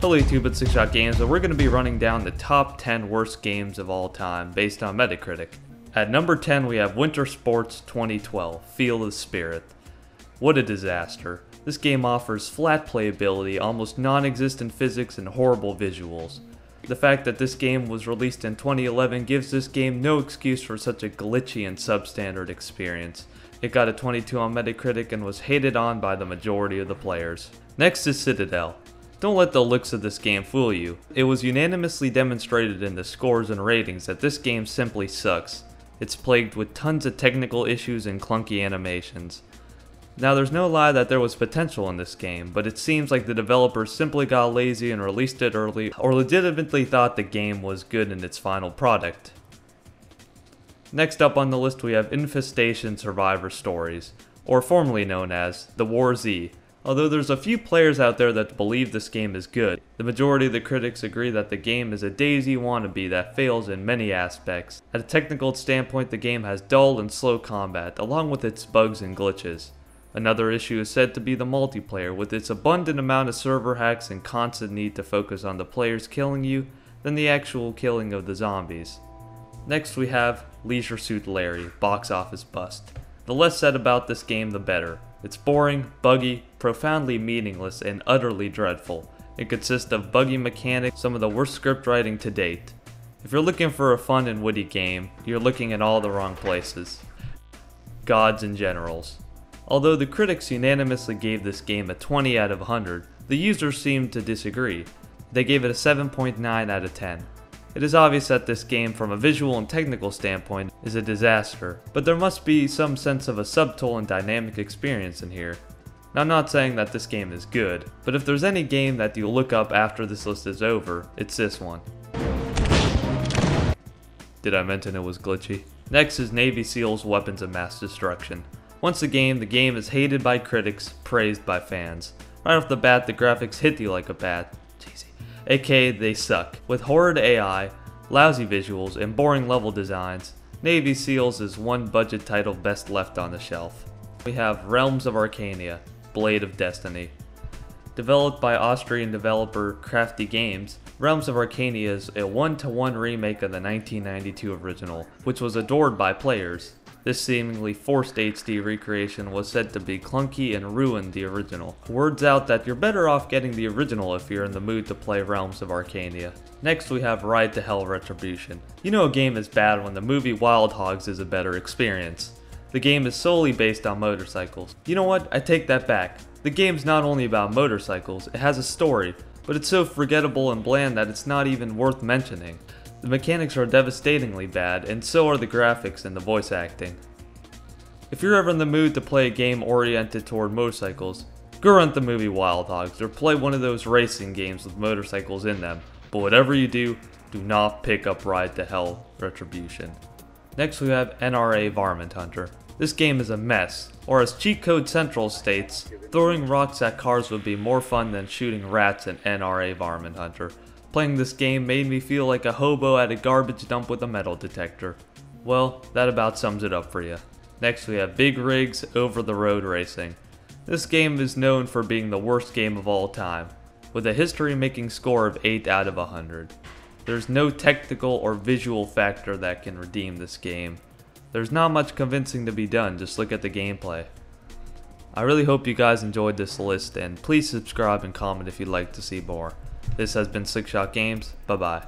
Hello YouTube, it's 6shot Games, and we're going to be running down the top 10 worst games of all time based on Metacritic. At number 10 we have Winter Sports 2012, Feel the Spirit. What a disaster. This game offers flat playability, almost non-existent physics, and horrible visuals. The fact that this game was released in 2011 gives this game no excuse for such a glitchy and substandard experience. It got a 22 on Metacritic and was hated on by the majority of the players. Next is Citadel. Don't let the looks of this game fool you. It was unanimously demonstrated in the scores and ratings that this game simply sucks. It's plagued with tons of technical issues and clunky animations. Now there's no lie that there was potential in this game, but it seems like the developers simply got lazy and released it early, or legitimately thought the game was good in its final product. Next up on the list we have Infestation Survivor Stories, or formerly known as The War Z. Although there's a few players out there that believe this game is good, the majority of the critics agree that the game is a DayZ wannabe that fails in many aspects. At a technical standpoint, the game has dull and slow combat, along with its bugs and glitches. Another issue is said to be the multiplayer, with its abundant amount of server hacks and constant need to focus on the players killing you than the actual killing of the zombies. Next we have Leisure Suit Larry, box office bust. The less said about this game the better. It's boring, buggy, profoundly meaningless, and utterly dreadful. It consists of buggy mechanics, some of the worst script writing to date. If you're looking for a fun and witty game, you're looking in all the wrong places. Gods and Generals. Although the critics unanimously gave this game a 20 out of 100, the users seemed to disagree. They gave it a 7.9 out of 10. It is obvious that this game, from a visual and technical standpoint, is a disaster, but there must be some sense of a subtle and dynamic experience in here. Now, I'm not saying that this game is good, but if there's any game that you'll look up after this list is over, it's this one. Did I mention it was glitchy? Next is Navy SEALs Weapons of Mass Destruction. Once again, the game is hated by critics, praised by fans. Right off the bat, the graphics hit you like a bat. aka they suck. With horrid AI, lousy visuals, and boring level designs, Navy SEALs is one budget title best left on the shelf. We have Realms of Arcania, Blade of Destiny. Developed by Austrian developer Crafty Games, Realms of Arcania is a one-to-one remake of the 1992 original, which was adored by players. This seemingly forced HD recreation was said to be clunky and ruined the original. Word's out that you're better off getting the original if you're in the mood to play Realms of Arcania. Next we have Ride to Hell Retribution. You know a game is bad when the movie Wild Hogs is a better experience. The game is solely based on motorcycles. You know what? I take that back. The game's not only about motorcycles, it has a story, but it's so forgettable and bland that it's not even worth mentioning. The mechanics are devastatingly bad, and so are the graphics and the voice acting. If you're ever in the mood to play a game oriented toward motorcycles, go rent the movie Wild Hogs or play one of those racing games with motorcycles in them, but whatever you do not pick up Ride to Hell Retribution. Next we have NRA Varmint Hunter. This game is a mess, or as Cheat Code Central states, throwing rocks at cars would be more fun than shooting rats in NRA Varmint Hunter. Playing this game made me feel like a hobo at a garbage dump with a metal detector. Well, that about sums it up for you. Next we have Big Rigs Over-the-Road Racing. This game is known for being the worst game of all time, with a history-making score of 8 out of 100. There's no technical or visual factor that can redeem this game. There's not much convincing to be done, just look at the gameplay. I really hope you guys enjoyed this list, and please subscribe and comment if you'd like to see more. This has been 6shot Games. Bye bye.